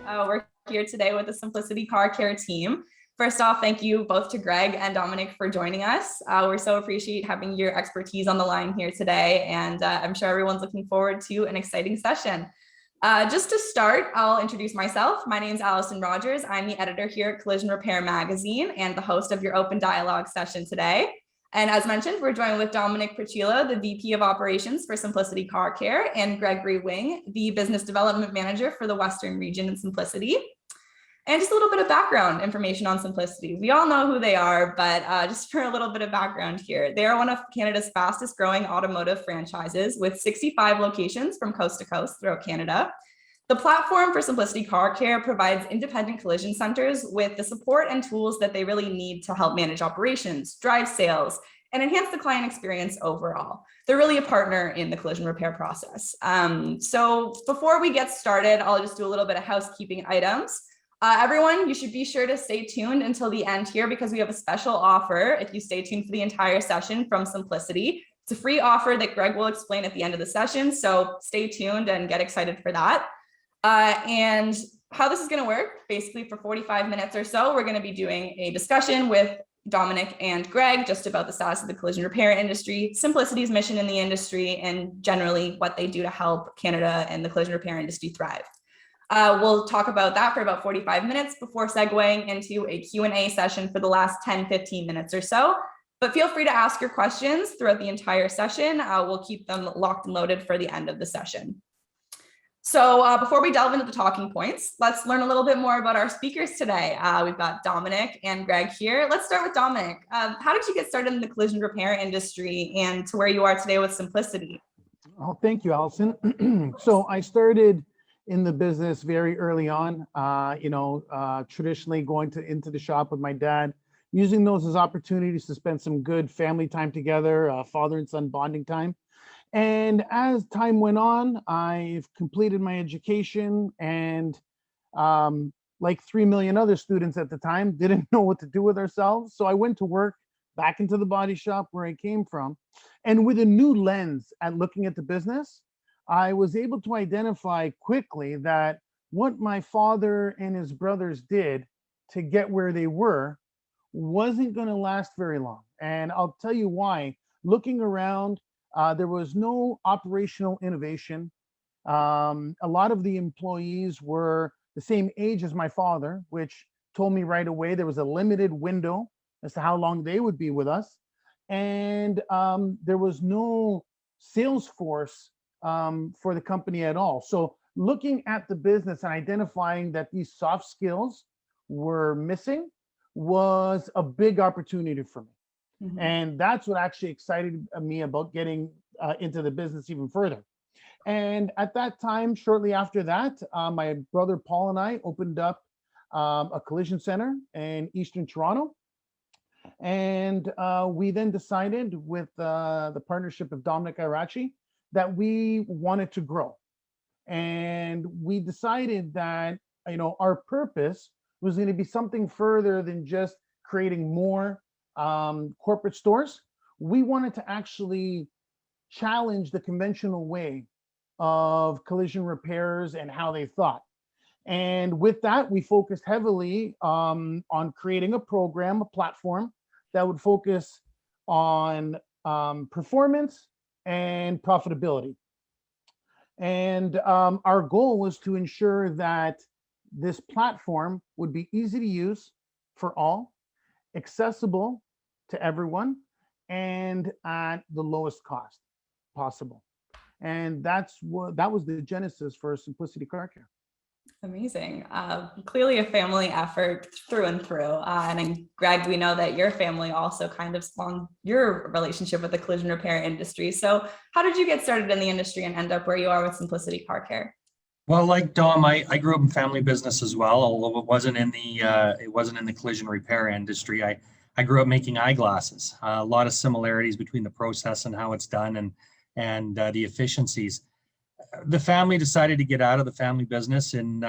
We're here today with the Simplicity Car Care team. First off, thank you both to Greg and Dominic for joining us. We're so appreciate having your expertise on the line here today, and I'm sure everyone's looking forward to an exciting session. Just to start, I'll introduce myself. My name is Allison Rogers. I'm the editor here at Collision Repair Magazine and the host of your open dialogue session today. And as mentioned, we're joined with Domenic Prochilo, the VP of Operations for Simplicity Car Care, and Gregory Wing, the Business Development Manager for the Western Region in Simplicity. And just a little bit of background information on Simplicity. We all know who they are, but just for a little bit of background here, they are one of Canada's fastest growing automotive franchises with 65 locations from coast to coast throughout Canada. The platform for Simplicity Car Care provides independent collision centers with the support and tools that they really need to help manage operations, drive sales, and enhance the client experience overall. They're really a partner in the collision repair process. So before we get started, I'll just do a little bit of housekeeping items. Everyone, you should be sure to stay tuned until the end here because we have a special offer if you stay tuned for the entire session from Simplicity. It's a free offer that Greg will explain at the end of the session, so stay tuned and get excited for that. And how this is going to work, basically for 45 minutes or so, we're going to be doing a discussion with Dominic and Greg just about the status of the collision repair industry, Simplicity's mission in the industry, and generally what they do to help Canada and the collision repair industry thrive. We'll talk about that for about 45 minutes before segueing into a Q&A session for the last 10-15 minutes or so. But feel free to ask your questions throughout the entire session. We'll keep them locked and loaded for the end of the session. So before we delve into the talking points, let's learn a little bit more about our speakers today. We've got Dominic and Greg here. Let's start with Dominic. How did you get started in the collision repair industry and to where you are today with Simplicity? Oh, thank you, Allison. So I started in the business very early on, traditionally going into the shop with my dad, using those as opportunities to spend some good family time together, father and son bonding time. And as time went on, I've completed my education and like 3 million other students at the time, didn't know what to do with ourselves. So I went to work back into the body shop where I came from. And with a new lens at looking at the business, I was able to identify quickly that what my father and his brothers did to get where they were wasn't going to last very long. And I'll tell you why. Looking around, there was no operational innovation. A lot of the employees were the same age as my father, which told me right away there was a limited window as to how long they would be with us. And there was no sales force for the company at all. So looking at the business and identifying that these soft skills were missing was a big opportunity for me. Mm-hmm. And that's what actually excited me about getting into the business even further. And at that time, shortly after that, my brother Paul and I opened up a collision center in Eastern Toronto. And we then decided with the partnership of Domenic Irachi that we wanted to grow. And we decided that, our purpose was going to be something further than just creating more corporate stores. We wanted to actually challenge the conventional way of collision repairs and how they thought. And with that, we focused heavily on creating a program, a platform that would focus on performance and profitability. And our goal was to ensure that this platform would be easy to use for all, accessible to everyone, and at the lowest cost possible. And that was the genesis for Simplicity Car Care. Amazing. Clearly a family effort through and through. And Greg, we know that your family also kind of spawned your relationship with the collision repair industry. So how did you get started in the industry and end up where you are with Simplicity Car Care? Well, like Dom, I grew up in family business as well, although it wasn't in the collision repair industry. I grew up making eyeglasses. A lot of similarities between the process and how it's done and the efficiencies. The family decided to get out of the family business in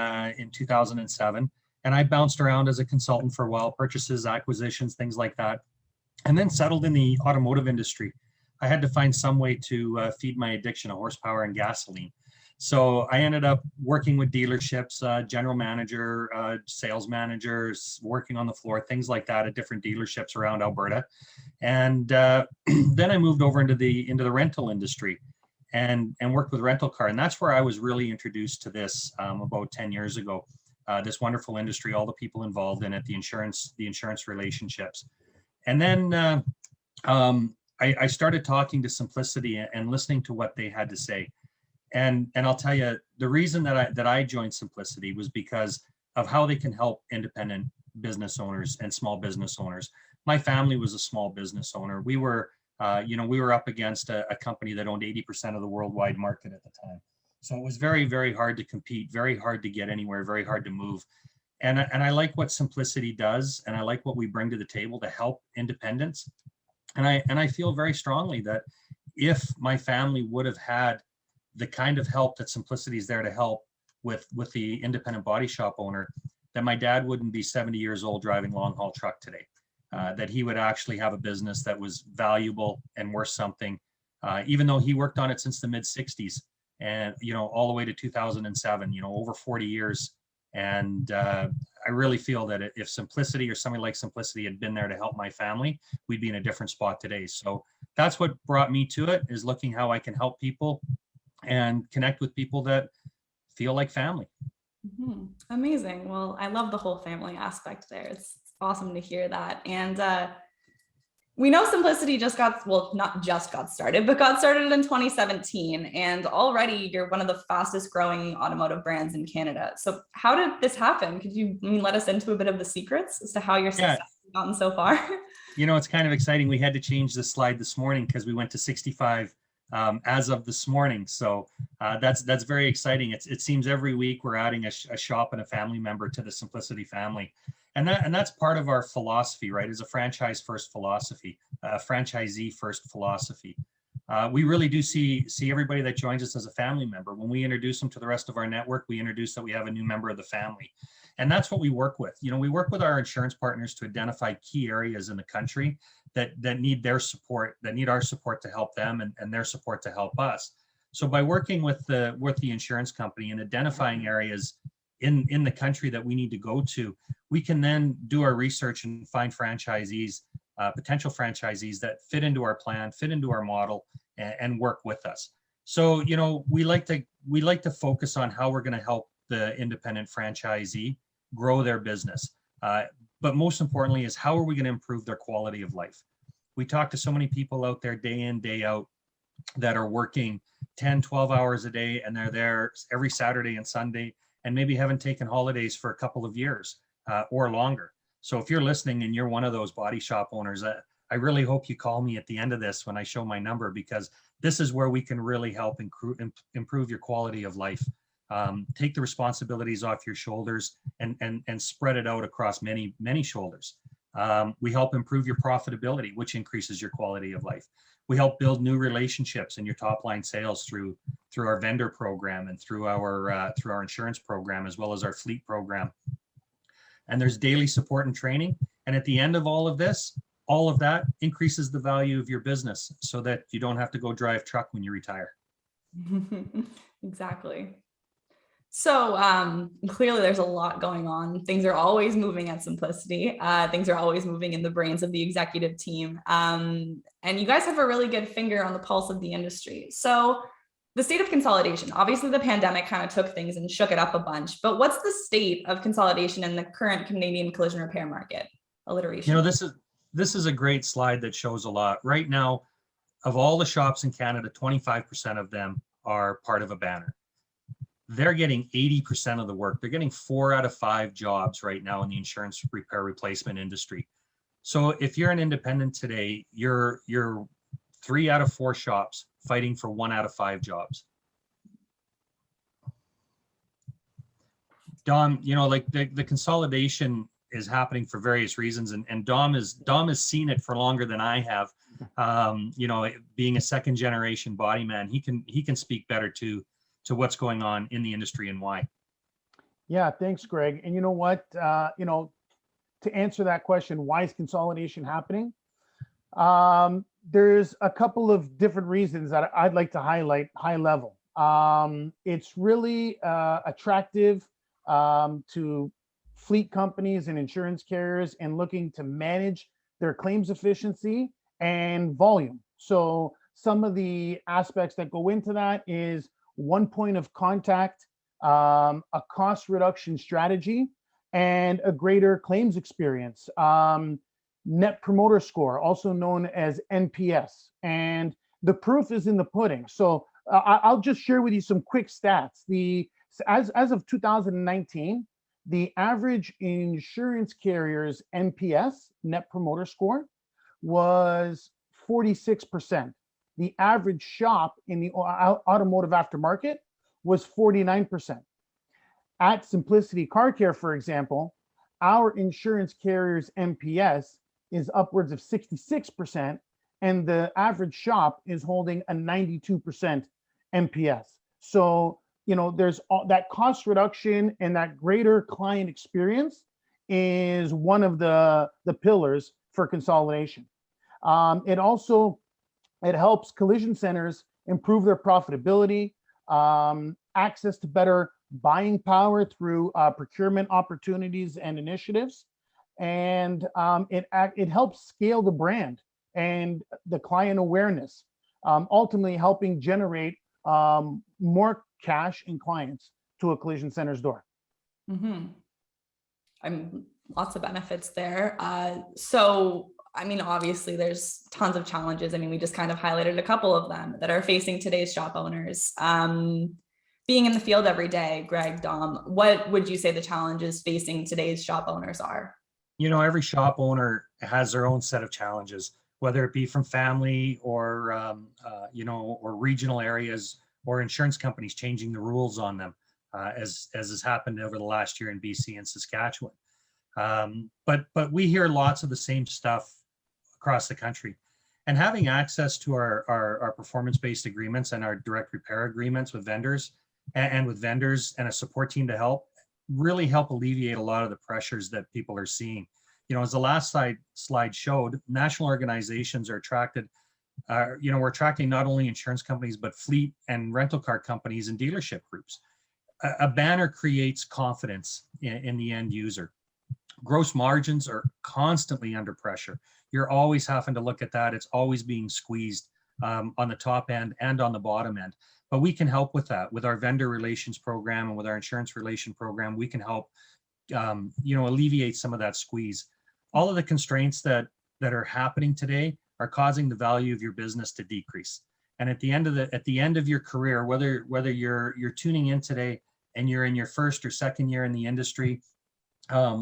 2007, and I bounced around as a consultant for a while, purchases, acquisitions, things like that, and then settled in the automotive industry. I had to find some way to feed my addiction of horsepower and gasoline. So I ended up working with dealerships, general manager, sales managers, working on the floor, things like that at different dealerships around Alberta. And then I moved over into the rental industry and worked with rental car. And that's where I was really introduced to this about 10 years ago. This wonderful industry, all the people involved in it, the insurance relationships. And then I started talking to Simplicity and listening to what they had to say. And I'll tell you, the reason that I joined Simplicity was because of how they can help independent business owners and small business owners. My family was a small business owner. We were up against a company that owned 80% of the worldwide market at the time. So it was very, very hard to compete, very hard to get anywhere, very hard to move. And I like what Simplicity does, and I like what we bring to the table to help independents. And I feel very strongly that if my family would have had the kind of help that Simplicity is there to help with the independent body shop owner, that my dad wouldn't be 70 years old driving long haul truck today. That he would actually have a business that was valuable and worth something, even though he worked on it since the mid 60s and, all the way to 2007, over 40 years. And I really feel that if Simplicity or somebody like Simplicity had been there to help my family, we'd be in a different spot today. So that's what brought me to it, is looking how I can help people and connect with people that feel like family. Mm-hmm. Amazing. Well, I love the whole family aspect there. It's awesome to hear that. And we know Simplicity not just got started, but got started in 2017. And already you're one of the fastest growing automotive brands in Canada. So how did this happen? Could you let us into a bit of the secrets as to how your success has gotten so far? It's kind of exciting. We had to change the slide this morning because we went to 65 as of this morning. So that's very exciting. It seems every week we're adding a shop and a family member to the Simplicity family. And that's part of our philosophy, right? Is a franchise first philosophy, a franchisee first philosophy. We really do see everybody that joins us as a family member. When we introduce them to the rest of our network, we introduce that we have a new member of the family. And that's what we work with. We work with our insurance partners to identify key areas in the country that need their support, that need our support to help them and their support to help us. So by working with the insurance company and identifying areas in the country that we need to go to, we can then do our research and find franchisees, potential franchisees that fit into our plan, fit into our model, and work with us. So, we like to focus on how we're going to help the independent franchisee grow their business. But most importantly is how are we going to improve their quality of life? We talk to so many people out there day in, day out that are working 10, 12 hours a day, and they're there every Saturday and Sunday, and maybe haven't taken holidays for a couple of years or longer. So if you're listening and you're one of those body shop owners, I really hope you call me at the end of this when I show my number, because this is where we can really help improve your quality of life. Take the responsibilities off your shoulders and spread it out across many, many shoulders. We help improve your profitability, which increases your quality of life. We help build new relationships in your top line sales through our vendor program and through our insurance program, as well as our fleet program. And there's daily support and training. And at the end of all of that increases the value of your business so that you don't have to go drive truck when you retire. Exactly. So clearly there's a lot going on. Things are always moving at Simplicity. Things are always moving in the brains of the executive team. And you guys have a really good finger on the pulse of the industry. So the state of consolidation, obviously the pandemic kind of took things and shook it up a bunch, but what's the state of consolidation in the current Canadian collision repair market? Alliteration. This is a great slide that shows a lot. Right now, of all the shops in Canada, 25% of them are part of a banner. They're getting 80% of the work. They're getting 4 out of 5 jobs right now in the insurance repair replacement industry. So if you're an independent today, you're 3 out of 4 shops fighting for 1 out of 5 jobs. Dom, like the consolidation is happening for various reasons, and Dom has seen it for longer than I have. Being a second generation body man, he can speak better to what's going on in the industry and why. Yeah, thanks, Greg. And you know what, to answer that question, why is consolidation happening? There's a couple of different reasons that I'd like to highlight high level. It's really attractive to fleet companies and insurance carriers and looking to manage their claims efficiency and volume. So some of the aspects that go into that is one point of contact, a cost reduction strategy, and a greater claims experience. Net Promoter Score, also known as NPS. And the proof is in the pudding. So I'll just share with you some quick stats. As of 2019, the average insurance carrier's NPS, Net Promoter Score, was 46%. The average shop in the automotive aftermarket was 49%. At Simplicity Car Care, for example, our insurance carrier's NPS is upwards of 66%, and the average shop is holding a 92% NPS. So, there's that cost reduction and that greater client experience is one of the pillars for consolidation. It helps collision centers improve their profitability, access to better buying power through procurement opportunities and initiatives, and it helps scale the brand and the client awareness, ultimately helping generate more cash and clients to a collision center's door. Mm-hmm. Lots of benefits there. So, obviously there's tons of challenges. We just kind of highlighted a couple of them that are facing today's shop owners. Being in the field every day, Greg, Dom, what would you say the challenges facing today's shop owners are? Every shop owner has their own set of challenges, whether it be from family or, or regional areas or insurance companies changing the rules on them, as has happened over the last year in BC and Saskatchewan. But we hear lots of the same stuff across the country, and having access to our performance-based agreements and our direct repair agreements with vendors and with vendors and a support team to help alleviate a lot of the pressures that people are seeing. As the last slide showed, national organizations are attracted. We're attracting not only insurance companies, but fleet and rental car companies and dealership groups. A banner creates confidence in the end user. Gross margins are constantly under pressure. You're always having to look at that. It's always being squeezed on the top end and on the bottom end. But we can help with that. With our vendor relations program and with our insurance relation program, we can help alleviate some of that squeeze. All of the constraints that are happening today are causing the value of your business to decrease. And at the end of your career, whether you're tuning in today and you're in your first or second year in the industry,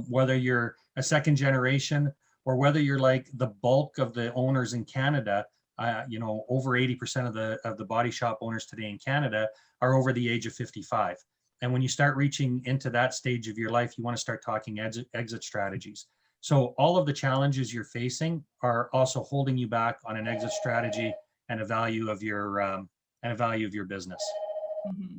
whether you're a second generation or whether you're like the bulk of the owners in Canada, over 80% of the body shop owners today in Canada are over the age of 55. And when you start reaching into that stage of your life, you want to start talking exit strategies. So all of the challenges you're facing are also holding you back on an exit strategy and a value of your business. Mm-hmm.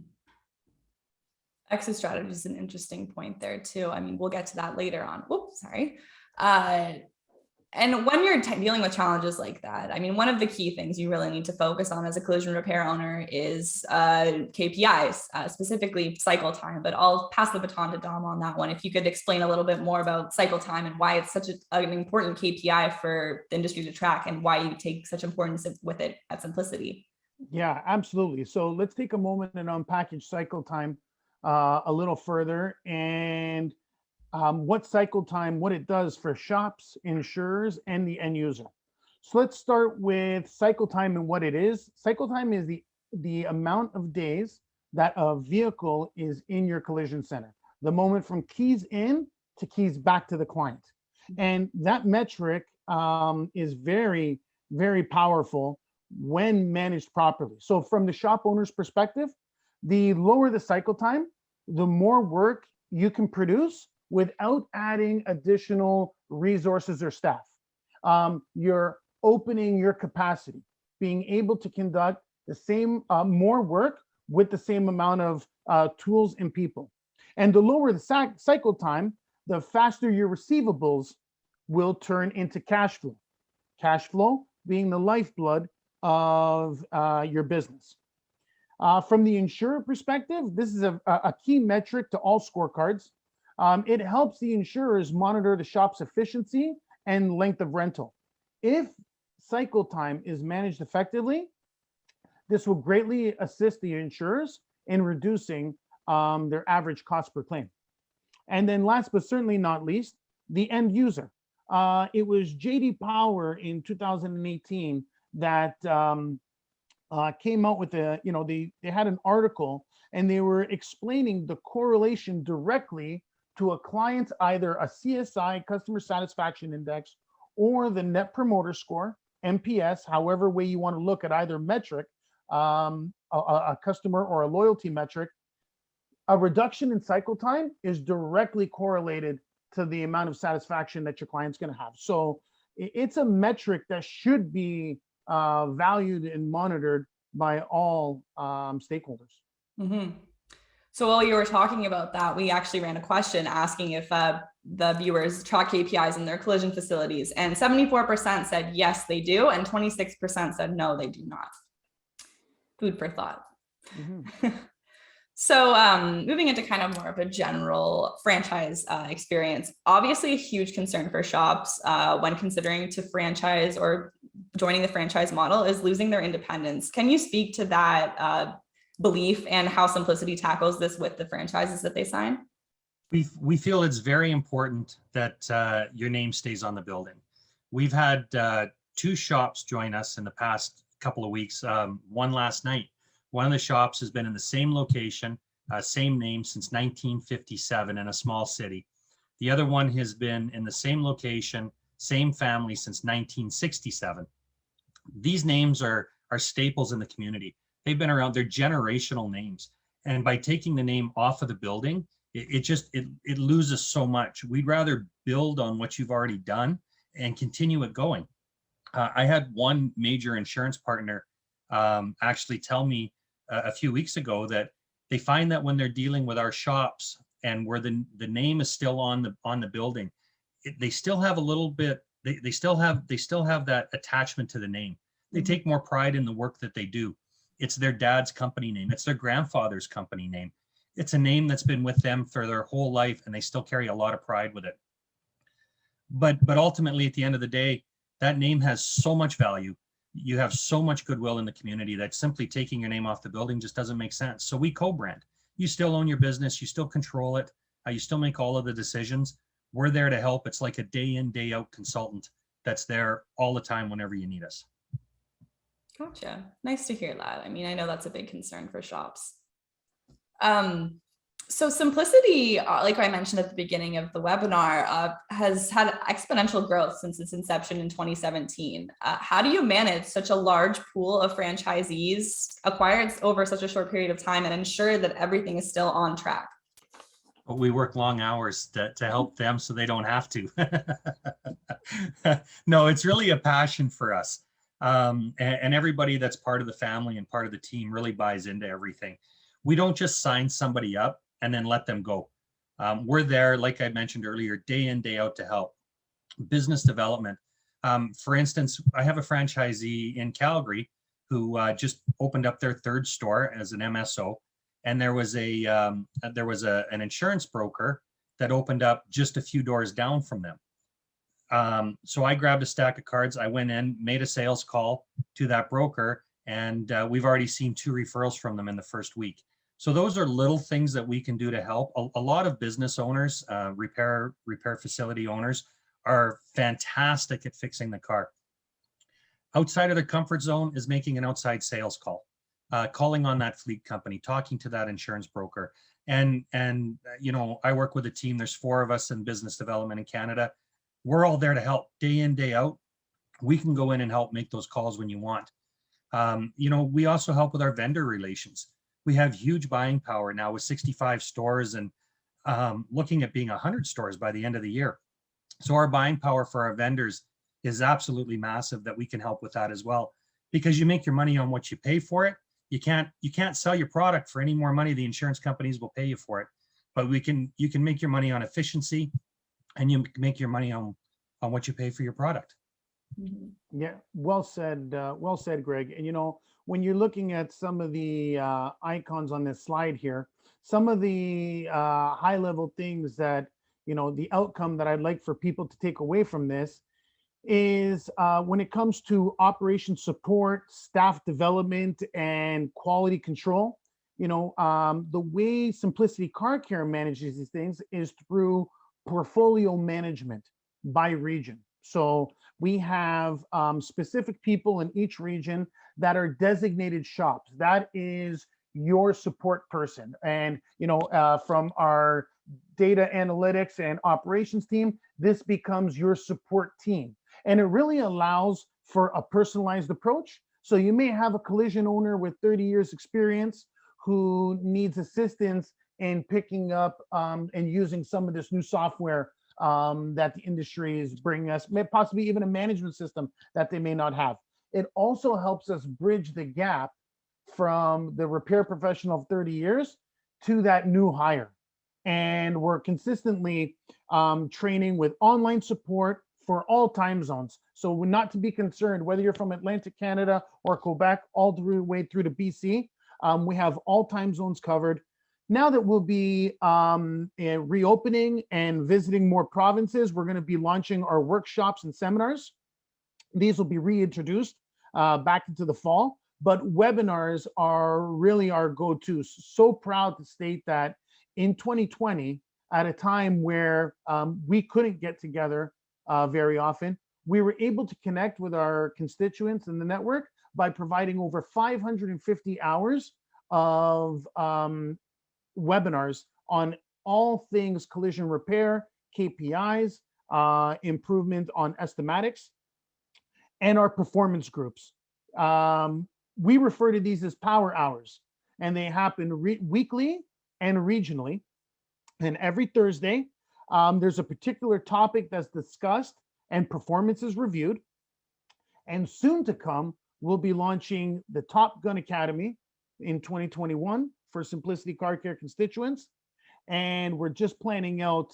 Exit strategy is an interesting point there too. We'll get to that later on. Whoops, sorry. And when you're dealing with challenges like that, one of the key things you really need to focus on as a collision repair owner is KPIs, specifically cycle time. But I'll pass the baton to Dom on that one. If you could explain a little bit more about cycle time and why it's such an important KPI for the industry to track and why you take such importance with it at Simplicity. Yeah, absolutely. So let's take a moment and unpackage cycle time a little further, and what cycle time, what it does for shops, insurers, and the end user. So let's start with cycle time and what it is. Cycle time is the amount of days that a vehicle is in your collision center, the moment from keys in to keys back to the client. And that metric is very, very powerful when managed properly. So from the shop owner's perspective, the lower the cycle time, the more work you can produce without adding additional resources or staff. You're opening your capacity, being able to conduct the same, more work with the same amount of tools and people. And the lower the cycle time, the faster your receivables will turn into cash flow. Cash flow being the lifeblood of your business. From the insurer perspective, this is a key metric to all scorecards. It helps the insurers monitor the shop's efficiency and length of rental. If cycle time is managed effectively, this will greatly assist the insurers in reducing their average cost per claim. And then last but certainly not least, the end user. It was JD Power in 2018 that came out with they had an article and they were explaining the correlation directly to a client's either a CSI, customer satisfaction index, or the net promoter score, NPS, however way you want to look at either metric, a customer or a loyalty metric. A reduction in cycle time is directly correlated to the amount of satisfaction that your client's going to have. So it's a metric that should be valued and monitored by all stakeholders. Mm-hmm. So while you were talking about that, we actually ran a question asking if the viewers track KPIs in their collision facilities, and 74% said yes, they do, and 26% said no, they do not. Food for thought. Mm-hmm. So moving into kind of more of a general franchise experience, obviously a huge concern for shops when considering to franchise or joining the franchise model is losing their independence. Can you speak to that belief and how Simplicity tackles this with the franchises that they sign? We feel it's very important that your name stays on the building. We've had 2 shops join us in the past couple of weeks, one last night. One of the shops has been in the same location, same name since 1957 in a small city. The other one has been in the same location, same family since 1967. These names are staples in the community. They've been around, they're generational names. And by taking the name off of the building, it loses so much. We'd rather build on what you've already done and continue it going. I had one major insurance partner actually tell me a few weeks ago that they find that when they're dealing with our shops and where the name is still on the building, they still have a little bit, they still have that attachment to the name. They take more pride in the work that they do. It's their dad's company name. It's their grandfather's company name. It's a name that's been with them for their whole life, and they still carry a lot of pride with it. But ultimately, at the end of the day, that name has so much value. You have so much goodwill in the community that simply taking your name off the building just doesn't make sense. So we co-brand. You still own your business. You still control it. You still make all of the decisions. We're there to help. It's like a day in, day out consultant that's there all the time whenever you need us. Gotcha. Nice to hear that. I mean, I know that's a big concern for shops. So Simplicity, like I mentioned at the beginning of the webinar, has had exponential growth since its inception in 2017. How do you manage such a large pool of franchisees acquired over such a short period of time and ensure that everything is still on track? We work long hours to help them so they don't have to. No, it's really a passion for us. And everybody that's part of the family and part of the team really buys into everything. We don't just sign somebody up and then let them go. We're there, like I mentioned earlier, day in, day out to help. Business development. For instance, I have a franchisee in Calgary who just opened up their 3rd store as an MSO. And there was an insurance broker that opened up just a few doors down from them. So I grabbed a stack of cards. I went in, made a sales call to that broker, and we've already seen 2 referrals from them in the first week. So those are little things that we can do to help. A lot of business owners, repair facility owners, are fantastic at fixing the car. Outside of their comfort zone is making an outside sales call, calling on that fleet company, talking to that insurance broker. And you know, I work with a team. There's 4 of us in business development in Canada. We're all there to help day in, day out. We can go in and help make those calls when you want. You know, we also help with our vendor relations. We have huge buying power now with 65 stores and looking at being 100 stores by the end of the year. So our buying power for our vendors is absolutely massive, that we can help with that as well, because you make your money on what you pay for it. You can't sell your product for any more money the insurance companies will pay you for it. But you can make your money on efficiency, and you make your money on what you pay for your product. Yeah, well said, Greg. And you know, when you're looking at some of the icons on this slide here, some of the high level things that, the outcome that I'd like for people to take away from this is when it comes to operation support, staff development, and quality control, the way Simplicity Car Care manages these things is through portfolio management by region. So we have specific people in each region that are designated shops. That is your support person. And, from our data analytics and operations team, this becomes your support team. And it really allows for a personalized approach. So you may have a collision owner with 30 years experience who needs assistance in picking up and using some of this new software that the industry is bringing us, possibly even a management system that they may not have. It also helps us bridge the gap from the repair professional of 30 years to that new hire. And we're consistently training with online support for all time zones. So we're not to be concerned whether you're from Atlantic Canada or Quebec, all the way through to BC. We have all time zones covered. Now that we'll be reopening and visiting more provinces, we're going to be launching our workshops and seminars. These will be reintroduced back into the fall, but webinars are really our go-to. So proud to state that in 2020, at a time where we couldn't get together very often, we were able to connect with our constituents in the network by providing over 550 hours of webinars on all things collision repair, KPIs, improvement on estimatics, and our performance groups. We refer to these as power hours, and they happen weekly and regionally. And every Thursday, there's a particular topic that's discussed and performance is reviewed. And soon to come, we'll be launching the Top Gun Academy in 2021 for Simplicity Car Care constituents. And we're just planning out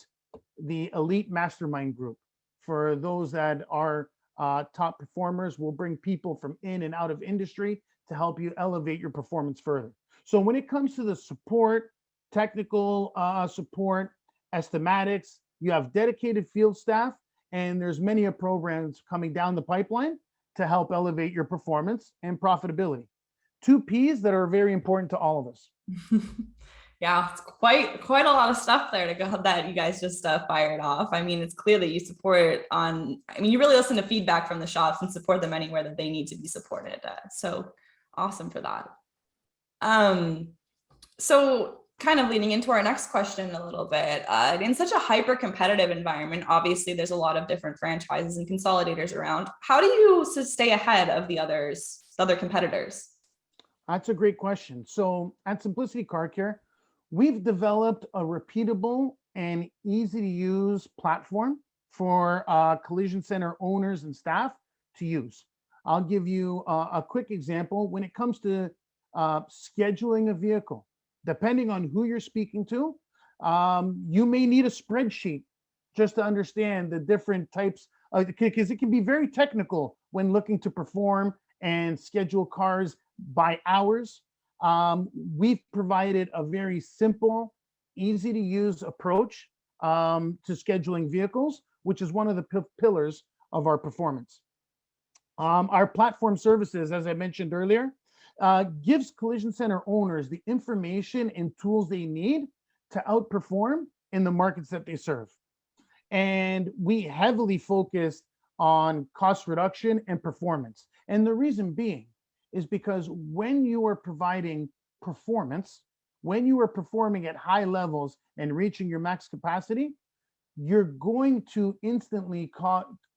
the Elite Mastermind Group. For those that are top performers, we'll bring people from in and out of industry to help you elevate your performance further. So when it comes to the support, technical support, estimatics, you have dedicated field staff, and there's many programs coming down the pipeline to help elevate your performance and profitability. 2 P's that are very important to all of us. Yeah, it's quite a lot of stuff there to go that you guys just fired off. I mean, it's clear that you you really listen to feedback from the shops and support them anywhere that they need to be supported. So awesome for that. So kind of leading into our next question a little bit, in such a hyper competitive environment, obviously there's a lot of different franchises and consolidators around. How do you stay ahead of the other competitors? That's a great question. So at Simplicity Car Care, we've developed a repeatable and easy to use platform for collision center owners and staff to use. I'll give you a quick example. When it comes to scheduling a vehicle, depending on who you're speaking to, you may need a spreadsheet just to understand the different types, because it can be very technical when looking to perform and schedule cars by hours. We've provided a very simple, easy to use approach to scheduling vehicles, which is one of the pillars of our performance. Our platform services, as I mentioned earlier, gives collision center owners the information and tools they need to outperform in the markets that they serve. And we heavily focus on cost reduction and performance. And the reason being is because when you are providing performance, when you are performing at high levels and reaching your max capacity, you're going to instantly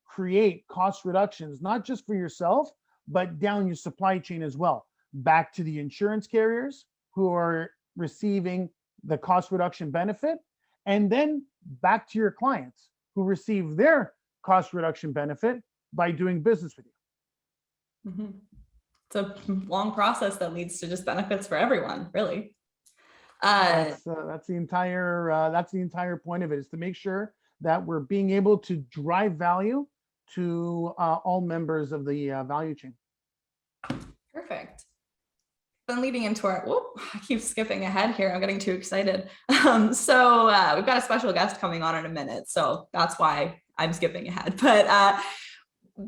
create cost reductions, not just for yourself, but down your supply chain as well. Back to the insurance carriers who are receiving the cost reduction benefit, and then back to your clients who receive their cost reduction benefit by doing business with you. Mm-hmm. It's a long process that leads to just benefits for everyone, really. That's the entire point of it, is to make sure that we're being able to drive value to all members of the value chain. Perfect. then leading into our, I keep skipping ahead here. I'm getting too excited. We've got a special guest coming on in a minute. So that's why I'm skipping ahead. But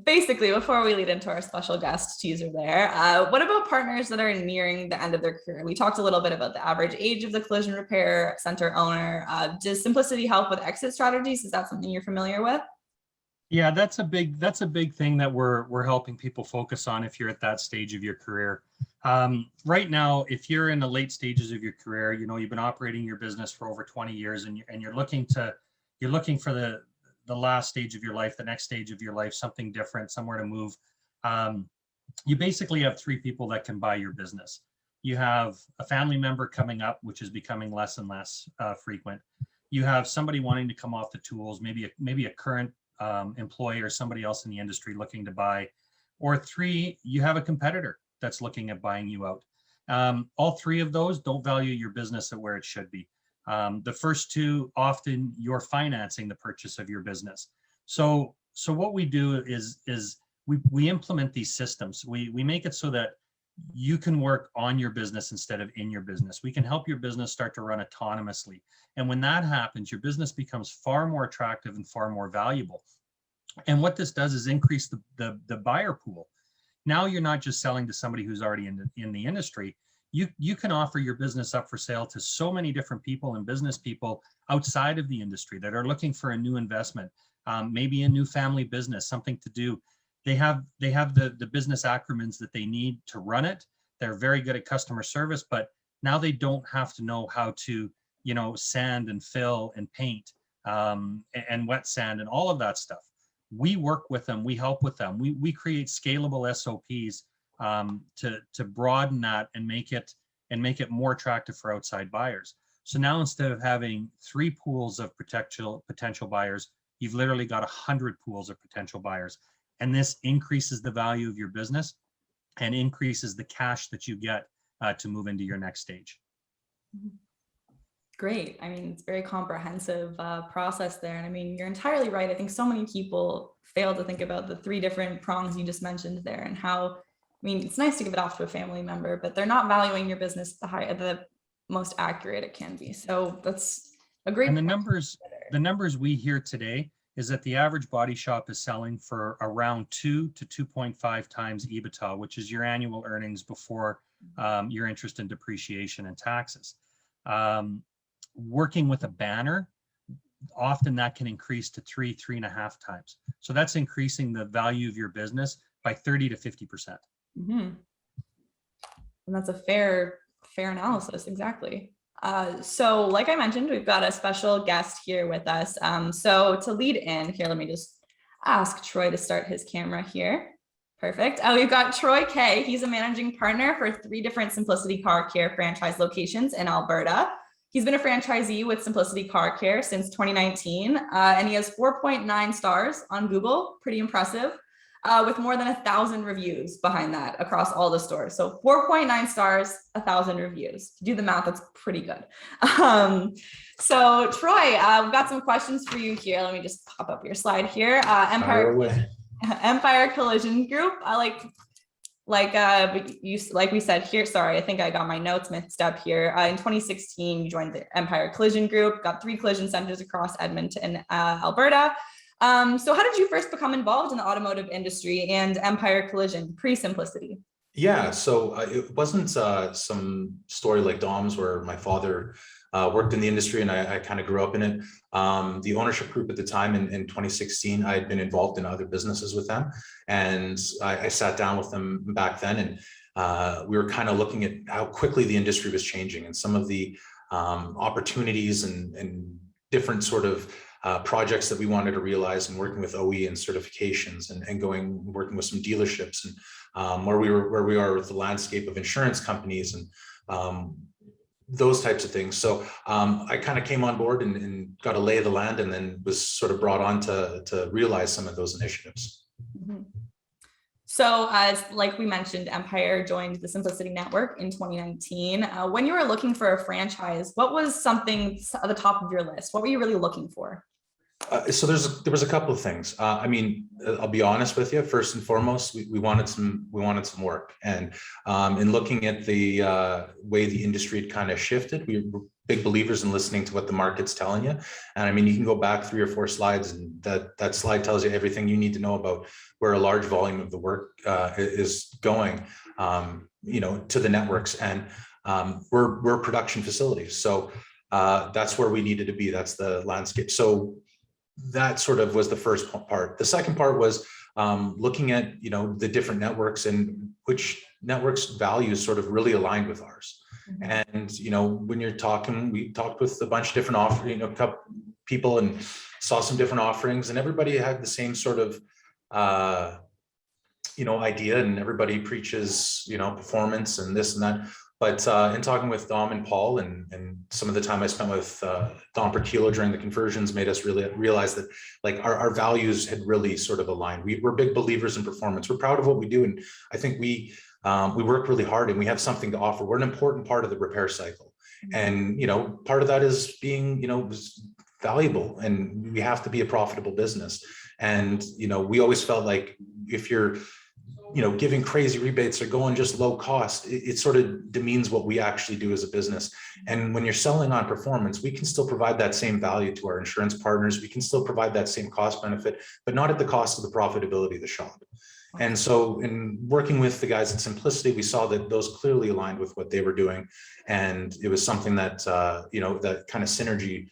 basically, before we lead into our special guest teaser there, what about partners that are nearing the end of their career? We talked a little bit about the average age of the collision repair center owner. Does Simplicity help with exit strategies? Is that something you're familiar with? Yeah, that's a big thing that we're helping people focus on if you're at that stage of your career. Right now, if you're in the late stages of your career, you've been operating your business for over 20 years, and you're looking for the last stage of your life, the next stage of your life, something different, somewhere to move. You basically have three people that can buy your business. You have a family member coming up, which is becoming less and less frequent. You have somebody wanting to come off the tools, maybe a current employee or somebody else in the industry looking to buy, or three, you have a competitor that's looking at buying you out. All three of those don't value your business at where it should be. The first two, often you're financing the purchase of your business. So what we do is we implement these systems. We make it so that you can work on your business instead of in your business. We can help your business start to run autonomously. And when that happens, your business becomes far more attractive and far more valuable. And what this does is increase the buyer pool. Now you're not just selling to somebody who's already in the industry. You can offer your business up for sale to so many different people and business people outside of the industry that are looking for a new investment, maybe a new family business, something to do. They have the business acronyms that they need to run it. They're very good at customer service, but now they don't have to know how to, sand and fill and paint and wet sand and all of that stuff. We work with them. We help with them. We create scalable SOPs to broaden that and make it more attractive for outside buyers. So now instead of having 3 pools of potential buyers, you've literally got 100 pools of potential buyers. And this increases the value of your business and increases the cash that you get to move into your next stage. Great. I mean, it's a very comprehensive process there. And I mean, you're entirely right. I think so many people fail to think about the 3 different prongs you just mentioned there, and how, it's nice to give it off to a family member, but they're not valuing your business the most accurate it can be. So that's a great. And the numbers we hear today is that the average body shop is selling for around 2 to 2.5 times EBITDA, which is your annual earnings before your interest and depreciation and taxes. Working with a banner, often that can increase to 3.5 times. So that's increasing the value of your business by 30 to 50%. Mm-hmm. And that's a fair analysis. Exactly. So like I mentioned, we've got a special guest here with us. So to lead in here, let me just ask Troy to start his camera here. Perfect. We've got Troy Kay. He's a managing partner for 3 different Simplicity Car Care franchise locations in Alberta. He's been a franchisee with Simplicity Car Care since 2019, and he has 4.9 stars on Google. Pretty impressive. With more than 1,000 reviews behind that across all the stores. So 4.9 stars, 1,000 reviews. Do the math, that's pretty good. So Troy, we've got some questions for you here. Let me just pop up your slide here. Empire Collision Group. Like we said here, sorry, I think I got my notes mixed up here. In 2016, you joined the Empire Collision Group, got 3 collision centers across Edmonton, Alberta. So how did you first become involved in the automotive industry and Empire Collision pre-Simplicity? Yeah, so it wasn't some story like Dom's where my father worked in the industry and I kind of grew up in it. The ownership group at the time in 2016, I had been involved in other businesses with them. And I sat down with them back then, and we were kind of looking at how quickly the industry was changing and some of the opportunities and different sort of projects that we wanted to realize, and working with OE and certifications and working with some dealerships, and where we are with the landscape of insurance companies and those types of things. So I kind of came on board and got a lay of the land, and then was sort of brought on to realize some of those initiatives. Mm-hmm. So as like we mentioned, Empire joined the Simplicity Network in 2019. When you were looking for a franchise, what was something at the top of your list? What were you really looking for? So there was a couple of things. I mean, I'll be honest with you. First and foremost, we wanted some work, and in looking at the way the industry had kind of shifted, we were big believers in listening to what the market's telling you. And I mean, you can go back 3 or 4 slides, and that slide tells you everything you need to know about where a large volume of the work is going, to the networks, and we're production facilities, so that's where we needed to be. That's the landscape. So that sort of was the first part. The second part was looking at, the different networks and which networks values sort of really aligned with ours. Mm-hmm. And, when you're talking, we talked with a bunch of different people and saw some different offerings, and everybody had the same sort of, idea, and everybody preaches, performance and this and that. But in talking with Dom and Paul, and some of the time I spent with Domenic Prochilo during the conversions, made us really realize that like our values had really sort of aligned. We're big believers in performance. We're proud of what we do, and I think we work really hard, and we have something to offer. We're an important part of the repair cycle, and part of that is being valuable, and we have to be a profitable business. And we always felt like if you're giving crazy rebates or going just low cost, it sort of demeans what we actually do as a business. And when you're selling on performance, we can still provide that same value to our insurance partners. We can still provide that same cost benefit, but not at the cost of the profitability of the shop. And so in working with the guys at Simplicity, we saw that those clearly aligned with what they were doing. And it was something that, that kind of synergy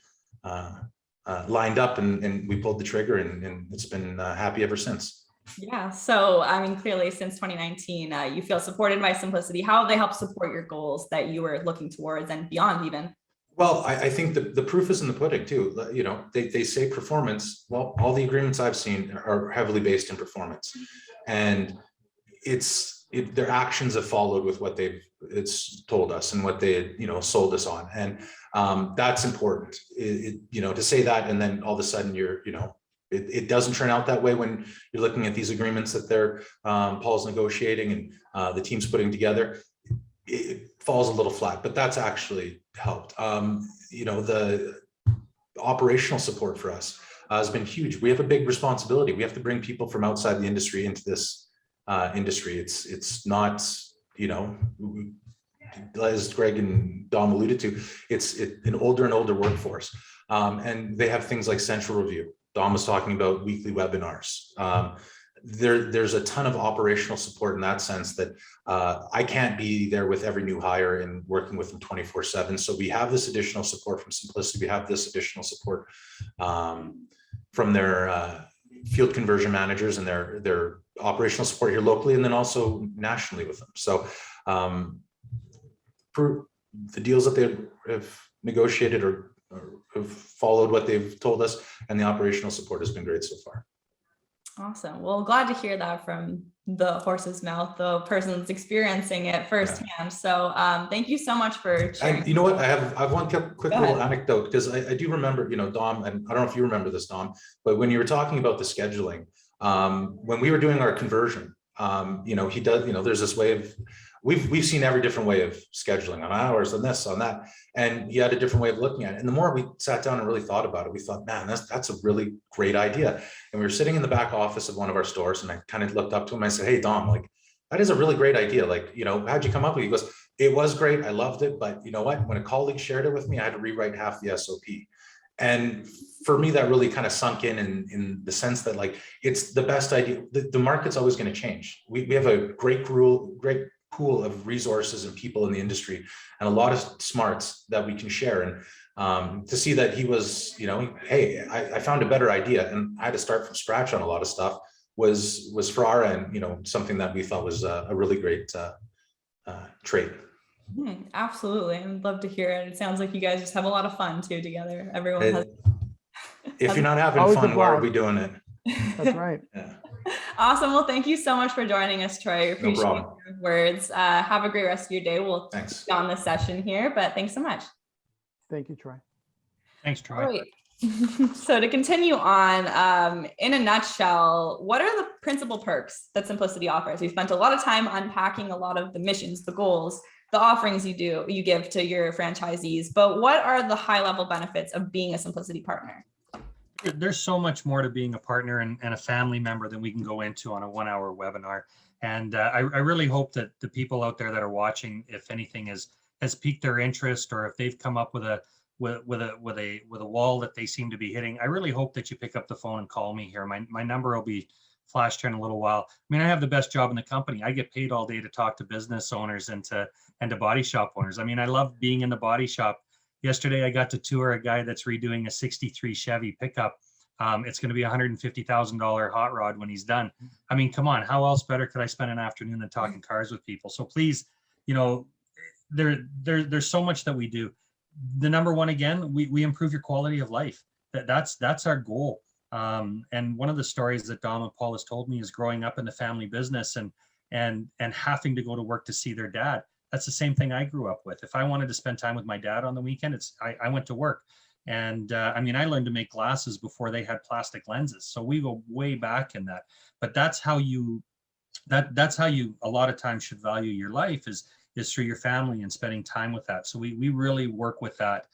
lined up, and we pulled the trigger, and it's been happy ever since. Yeah. So, I mean, clearly since 2019, you feel supported by Simplicity. How have they helped support your goals that you were looking towards and beyond even? Well, I think the proof is in the pudding too. They say performance. Well, all the agreements I've seen are heavily based in performance, and their actions have followed with what it's told us and what they sold us on. And that's important, to say that. And then all of a sudden it doesn't turn out that way when you're looking at these agreements that Paul's negotiating and the team's putting together. It falls a little flat, but that's actually helped. The operational support for us has been huge. We have a big responsibility. We have to bring people from outside the industry into this industry. It's not, as Greg and Dom alluded to, it's an older and older workforce, and they have things like central review. Dom was talking about weekly webinars. There's a ton of operational support in that sense that I can't be there with every new hire and working with them 24/7. So we have this additional support from Simplicity. We have this additional support from their field conversion managers and their operational support here locally, and then also nationally with them. So for the deals that they have negotiated or have followed what they've told us, and the operational support has been great so far. Awesome. Well, glad to hear that from the horse's mouth, the person that's experiencing it firsthand. Yeah. So thank you so much for sharing. And you know what? I have one quick little anecdote, because I do remember, Dom, and I don't know if you remember this, Dom, but when you were talking about the scheduling, when we were doing our conversion, he does, there's this way of, we've seen every different way of scheduling on hours and this, on that. And he had a different way of looking at it. And the more we sat down and really thought about it, we thought, man, that's a really great idea. And we were sitting in the back office of one of our stores, and I kind of looked up to him. I said, hey, Dom, like, that is a really great idea. Like, how'd you come up with it? He goes, it was great. I loved it. But you know what? When a colleague shared it with me, I had to rewrite half the SOP. And for me, that really kind of sunk in the sense that, like, it's the best idea. The market's always going to change. We have a great pool of resources and people in the industry, and a lot of smarts that we can share. And to see that he was, hey, I found a better idea, and I had to start from scratch on a lot of stuff, was for our end, something that we thought was a really great trait. Absolutely. I'd love to hear it. It sounds like you guys just have a lot of fun too together. Everyone has. If you're not having fun, why are we doing it? That's right. Yeah. Awesome. Well, thank you so much for joining us, Troy. I appreciate your words. Have a great rest of your day. We'll thanks on this session here, but thanks so much. Thank you, Troy. Thanks, Troy. All right. So to continue on, in a nutshell, what are the principal perks that Simplicity offers? We spent a lot of time unpacking a lot of the missions, the goals, the offerings you give to your franchisees, but what are the high level benefits of being a Simplicity partner? There's so much more to being a partner and a family member than we can go into on a 1 hour webinar. And I really hope that the people out there that are watching, if anything has piqued their interest, or if they've come up with a wall that they seem to be hitting, I really hope that you pick up the phone and call me here. My number will be flashed here in a little while. I mean, I have the best job in the company. I get paid all day to talk to business owners and to body shop owners. I mean, I love being in the body shop. Yesterday, I got to tour a guy that's redoing a 63 Chevy pickup. It's going to be a $150,000 hot rod when he's done. I mean, come on, how else better could I spend an afternoon than talking cars with people? So please, you know, there's so much that we do. The number one, again, we improve your quality of life. That's our goal. And one of the stories that Dom and Paul has told me is growing up in the family business and having to go to work to see their dad. That's the same thing I grew up with. If I wanted to spend time with my dad on the weekend, I went to work. And I mean, I learned to make glasses before they had plastic lenses. So we go way back in that. But that's how you a lot of times should value your life is through your family and spending time with that. So we really work with that.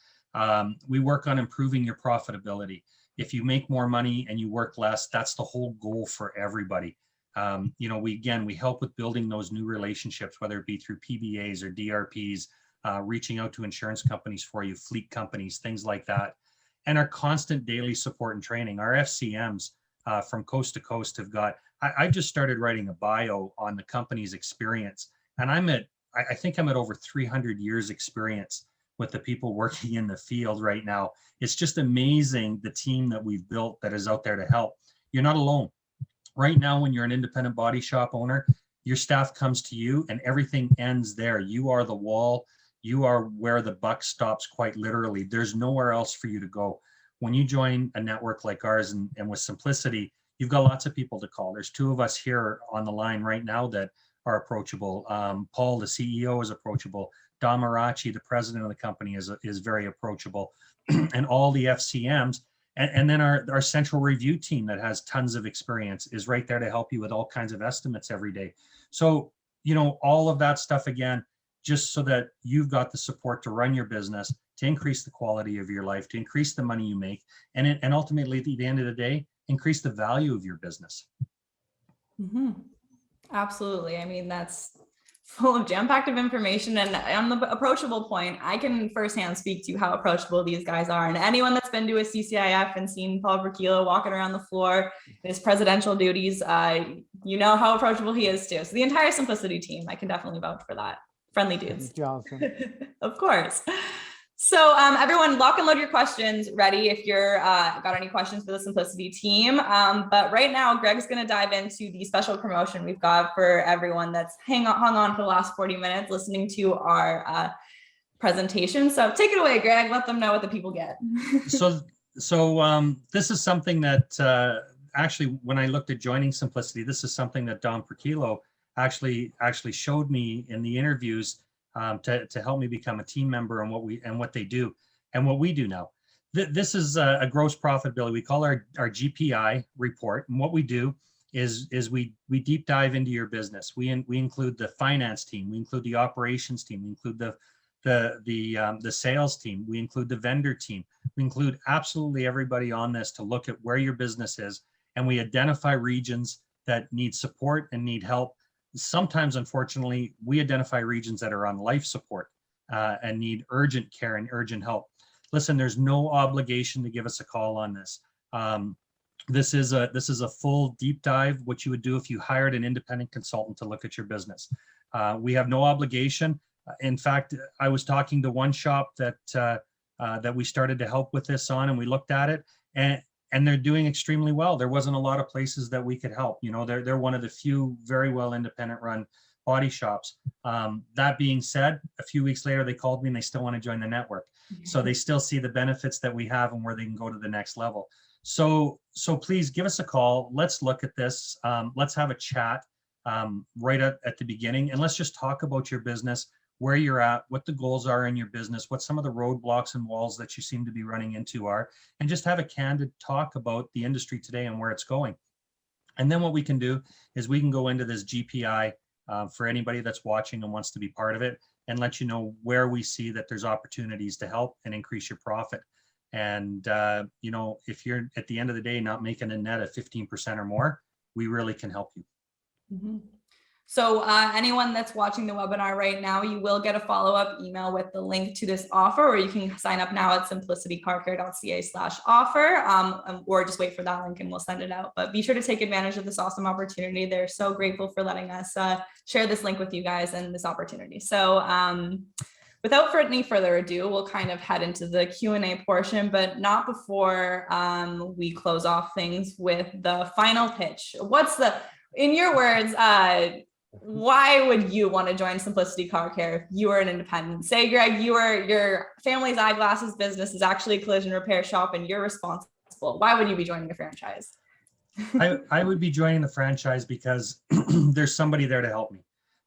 We work on improving your profitability. If you make more money and you work less, that's the whole goal for everybody. You know, we help with building those new relationships, whether it be through PBAs or DRPs, reaching out to insurance companies for you, fleet companies, things like that. And our constant daily support and training. Our FCMs from coast to coast have got, I just started writing a bio on the company's experience. And I think I'm at over 300 years experience with the people working in the field right now. It's just amazing the team that we've built that is out there to help. You're not alone. Right now, when you're an independent body shop owner, your staff comes to you and everything ends there. You are the wall. You are where the buck stops, quite literally. There's nowhere else for you to go. When you join a network like ours and with Simplicity, you've got lots of people to call. There's two of us here on the line right now that are approachable. Paul, the CEO, is approachable. Dom Marachi, the president of the company, is very approachable. And all the FCMs, and then our central review team that has tons of experience is right there to help you with all kinds of estimates every day. So, you know, all of that stuff, again, just so that you've got the support to run your business, to increase the quality of your life, to increase the money you make, and ultimately, at the end of the day, increase the value of your business. Mm-hmm. Absolutely. I mean, that's full of jam-packed of information. And on the approachable point, I can firsthand speak to how approachable these guys are. And anyone that's been to a CCIF and seen Paul Prochilo walking around the floor, his presidential duties, you know how approachable he is too. So the entire Simplicity team, I can definitely vouch for that. Friendly dudes. Thank you, Allison. Of course. So everyone, lock and load your questions ready if you're got any questions for the Simplicity team. But right now, Greg's going to dive into the special promotion we've got for everyone that's hung on for the last 40 minutes listening to our presentation. So take it away, Greg. Let them know what the people get. So this is something that actually, when I looked at joining Simplicity, this is something that Dom Prochilo actually showed me in the interviews to help me become a team member and what they do and what we do now. This is a gross profitability. We call our GPI report, and what we do is we deep dive into your business. We include the finance team, we include the operations team, we include the sales team, we include the vendor team, we include absolutely everybody on this to look at where your business is, and we identify regions that need support and need help. Sometimes, unfortunately, we identify regions that are on life support and need urgent care and urgent help. Listen, there's no obligation to give us a call on this. This is a full deep dive, what you would do if you hired an independent consultant to look at your business. We have no obligation. In fact, I was talking to one shop that we started to help with this on, and we looked at it, and they're doing extremely well. There wasn't a lot of places that we could help. You know, they're one of the few very well independent run body shops. That being said, a few weeks later, they called me and they still want to join the network. So they still see the benefits that we have and where they can go to the next level. So please give us a call. Let's look at this. Let's have a chat right at the beginning, and let's just talk about your business, where you're at, what the goals are in your business, what some of the roadblocks and walls that you seem to be running into are, and just have a candid talk about the industry today and where it's going. And then what we can do is we can go into this GPI for anybody that's watching and wants to be part of it, and let you know where we see that there's opportunities to help and increase your profit. And, if you're at the end of the day not making a net of 15% or more, we really can help you. Mm-hmm. So anyone that's watching the webinar right now, you will get a follow-up email with the link to this offer, or you can sign up now at simplicitycarcare.ca/offer, or just wait for that link and we'll send it out. But be sure to take advantage of this awesome opportunity. They're so grateful for letting us share this link with you guys and this opportunity. So without any further ado, we'll kind of head into the Q&A portion, but not before we close off things with the final pitch. In your words, why would you want to join Simplicity Car Care if you were an independent? Say, Greg, your family's eyeglasses business is actually a collision repair shop and you're responsible. Why would you be joining a franchise? I would be joining the franchise because there's somebody there to help me.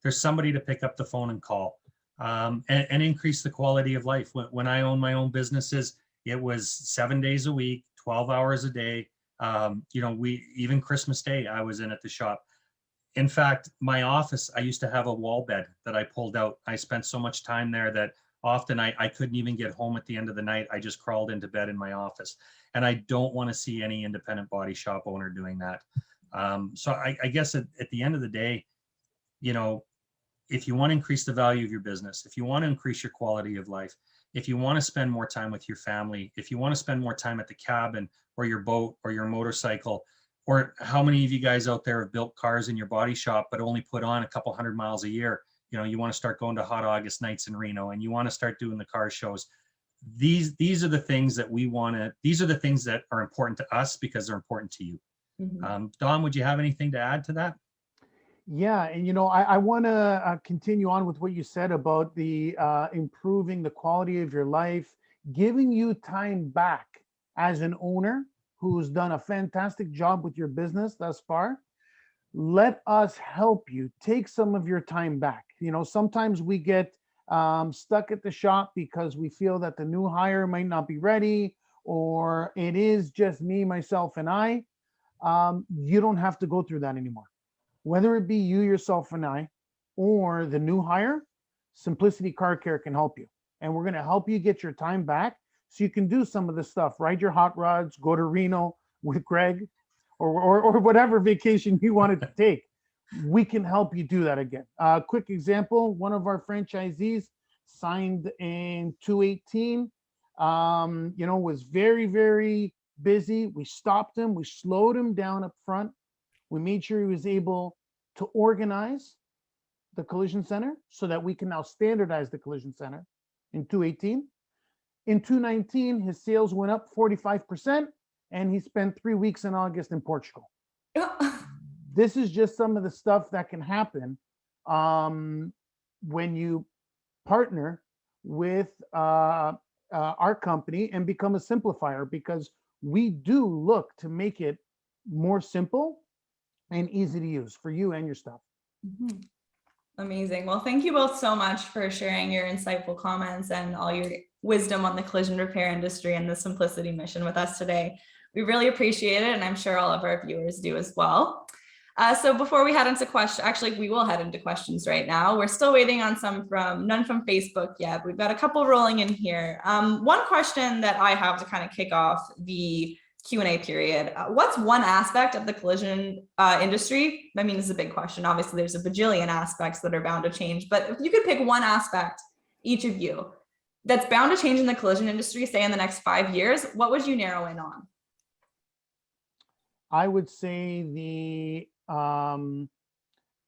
There's somebody to pick up the phone and call, and increase the quality of life. When I owned my own businesses, it was 7 days a week, 12 hours a day. Even Christmas Day, I was in at the shop. In fact, my office, I used to have a wall bed that I pulled out. I spent so much time there that often I couldn't even get home at the end of the night. I just crawled into bed in my office. And I don't want to see any independent body shop owner doing that. So I guess at the end of the day, if you want to increase the value of your business, if you want to increase your quality of life, if you want to spend more time with your family, if you want to spend more time at the cabin or your boat or your motorcycle, or how many of you guys out there have built cars in your body shop, but only put on a couple 100 miles a year? You want to start going to hot August nights in Reno and you want to start doing the car shows. These are the things that these are the things that are important to us because they're important to you. Mm-hmm. Dom, would you have anything to add to that? Yeah, and I want to continue on with what you said about the improving the quality of your life, giving you time back as an owner who's done a fantastic job with your business thus far. Let us help you take some of your time back. Sometimes we get stuck at the shop because we feel that the new hire might not be ready, or it is just me, myself, and I. You don't have to go through that anymore. Whether it be you, yourself, and I, or the new hire, Simplicity Car Care can help you. And we're going to help you get your time back so you can do some of this stuff, ride your hot rods, go to Reno with Greg, or whatever vacation you wanted to take. We can help you do that again. Quick example, one of our franchisees signed in 2018, was very, very busy. We stopped him. We slowed him down up front. We made sure he was able to organize the collision center so that we can now standardize the collision center in 2018. In 2019, his sales went up 45%, and he spent 3 weeks in August in Portugal. This is just some of the stuff that can happen when you partner with our company and become a simplifier, because we do look to make it more simple and easy to use for you and your stuff. Mm-hmm. Amazing. Well, thank you both so much for sharing your insightful comments and all your wisdom on the collision repair industry and the Simplicity mission with us today. We really appreciate it, and I'm sure all of our viewers do as well. So before we head into questions, actually, we will head into questions right now. We're still waiting on none from Facebook yet. We've got a couple rolling in here. One question that I have to kind of kick off the Q&A period. What's one aspect of the collision industry? I mean, this is a big question. Obviously, there's a bajillion aspects that are bound to change, but if you could pick one aspect, each of you, that's bound to change in the collision industry, say in the next 5 years, what would you narrow in on? I would say the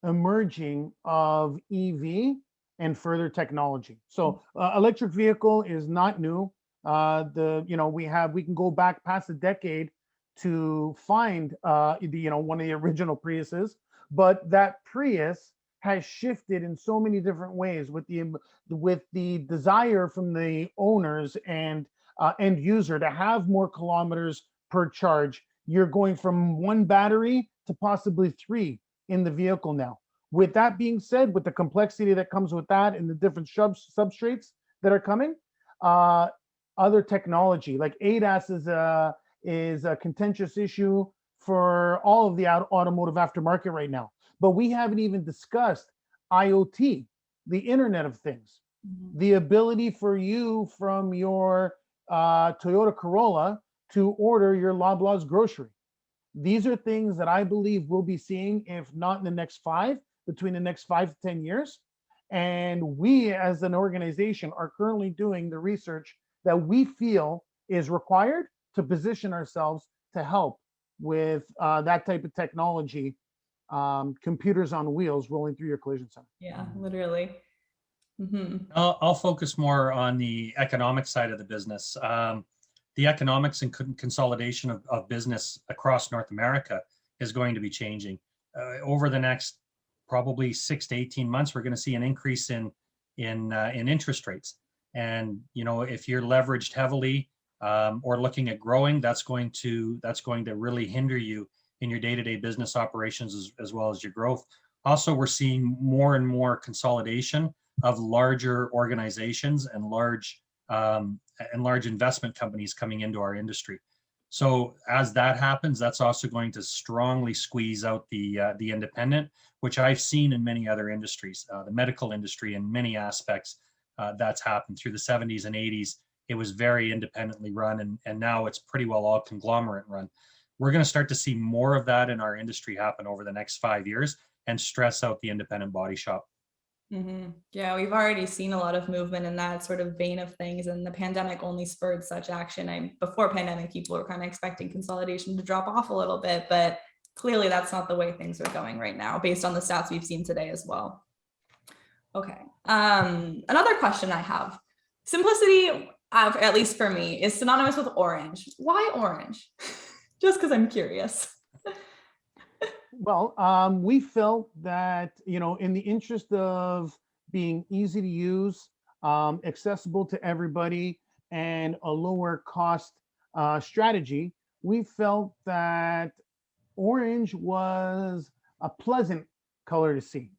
emerging of EV and further technology. So electric vehicle is not new. We can go back past a decade to find one of the original Priuses, but that Prius has shifted in so many different ways with the desire from the owners and end user to have more kilometers per charge. You're going from one battery to possibly 3 in the vehicle now. With that being said, with the complexity that comes with that and the different substrates that are coming, other technology like ADAS is a contentious issue for all of the automotive aftermarket right now. But we haven't even discussed IoT, the Internet of Things, the ability for you from your Toyota Corolla to order your Loblaws grocery. These are things that I believe we'll be seeing, if not in the next between the next 5 to 10 years. And we as an organization are currently doing the research that we feel is required to position ourselves to help with that type of technology, computers on wheels rolling through your collision center. Yeah, literally. I'll focus more on the economic side of the business. The economics and consolidation of business across North America is going to be changing. Over the next probably 6 to 18 months, we're going to see an increase in interest rates. And if you're leveraged heavily or looking at growing, that's going to really hinder you in your day-to-day business operations as well as your growth. Also, we're seeing more and more consolidation of larger organizations and large investment companies coming into our industry. So as that happens, that's also going to strongly squeeze out the independent, which I've seen in many other industries. The medical industry, in many aspects, that's happened through the 70s and 80s. It was very independently run, and now it's pretty well all conglomerate run. We're going to start to see more of that in our industry happen over the next 5 years and stress out the independent body shop. Yeah, we've already seen a lot of movement in that sort of vein of things, and the pandemic only spurred such action. Before pandemic, people were kind of expecting consolidation to drop off a little bit, but clearly that's not the way things are going right now, based on the stats we've seen today as well. Okay, another question I have: simplicity, at least for me, is synonymous with orange. Why orange? Just because I'm curious. Well, we felt that, in the interest of being easy to use, accessible to everybody, and a lower cost strategy, we felt that orange was a pleasant color to see.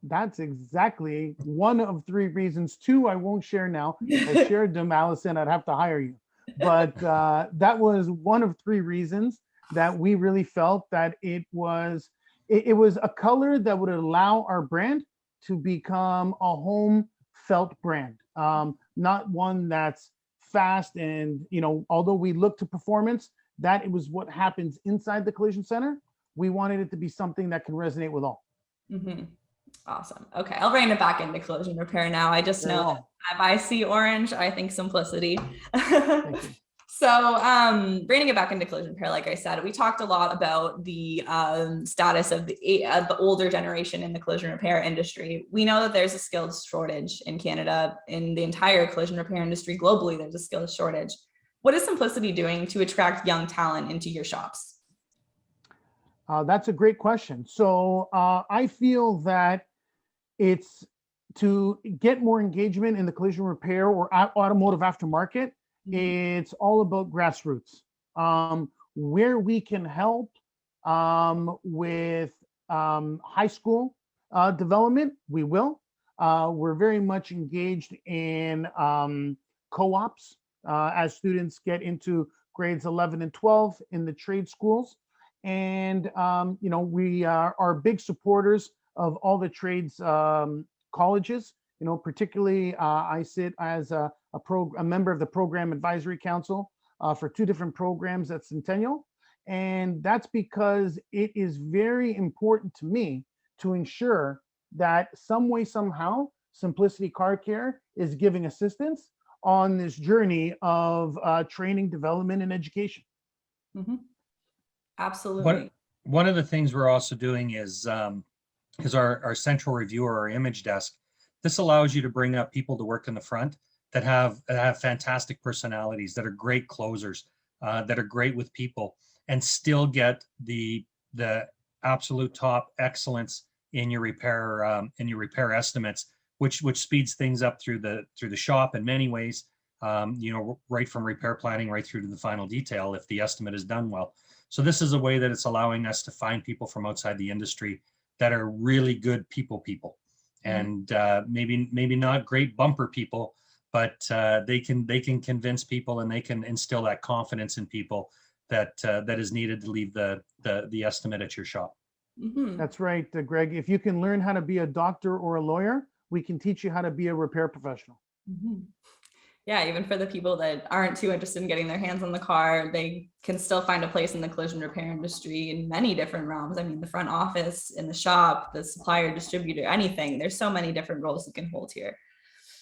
That's exactly one of 3 reasons. 2 I won't share now. If I shared them, Allison, I'd have to hire you. But that was one of 3 reasons that we really felt that it was a color that would allow our brand to become a home felt brand, not one that's fast. And although we look to performance, that it was what happens inside the collision center. We wanted it to be something that can resonate with all. Awesome. Okay, I'll bring it back into collision repair now. I just know if I see orange, I think simplicity. So bringing it back into collision repair, like I said, we talked a lot about the status of the older generation in the collision repair industry. We know that there's a skills shortage in Canada, in the entire collision repair industry globally. There's a skills shortage. What is Simplicity doing to attract young talent into your shops? That's a great question. So I feel that it's to get more engagement in the collision repair or automotive aftermarket. It's all about grassroots. Where we can help with high school development, we will. We're very much engaged in co-ops as students get into grades 11 and 12 in the trade schools. And, we are big supporters of all the trades colleges. Particularly I sit as a member of the Program Advisory Council for 2 different programs at Centennial. And that's because it is very important to me to ensure that some way, somehow, Simplicity Car Care is giving assistance on this journey of training, development, and education. Absolutely. One of the things we're also doing is our central reviewer, our image desk. This allows you to bring up people to work in the front that have fantastic personalities, that are great closers, that are great with people, and still get the absolute top excellence in your repair estimates, which speeds things up through the shop in many ways. Right from repair planning right through to the final detail if the estimate is done well. So this is a way that it's allowing us to find people from outside the industry that are really good people, and maybe not great bumper people, but they can convince people, and they can instill that confidence in people that is needed to leave the estimate at your shop. That's right, Greg. If you can learn how to be a doctor or a lawyer we can teach you how to be a repair professional. Mhm. Yeah, even for the people that aren't too interested in getting their hands on the car, they can still find a place in the collision repair industry in many different realms. I mean, the front office, in the shop, the supplier, distributor, anything. There's so many different roles you can hold here.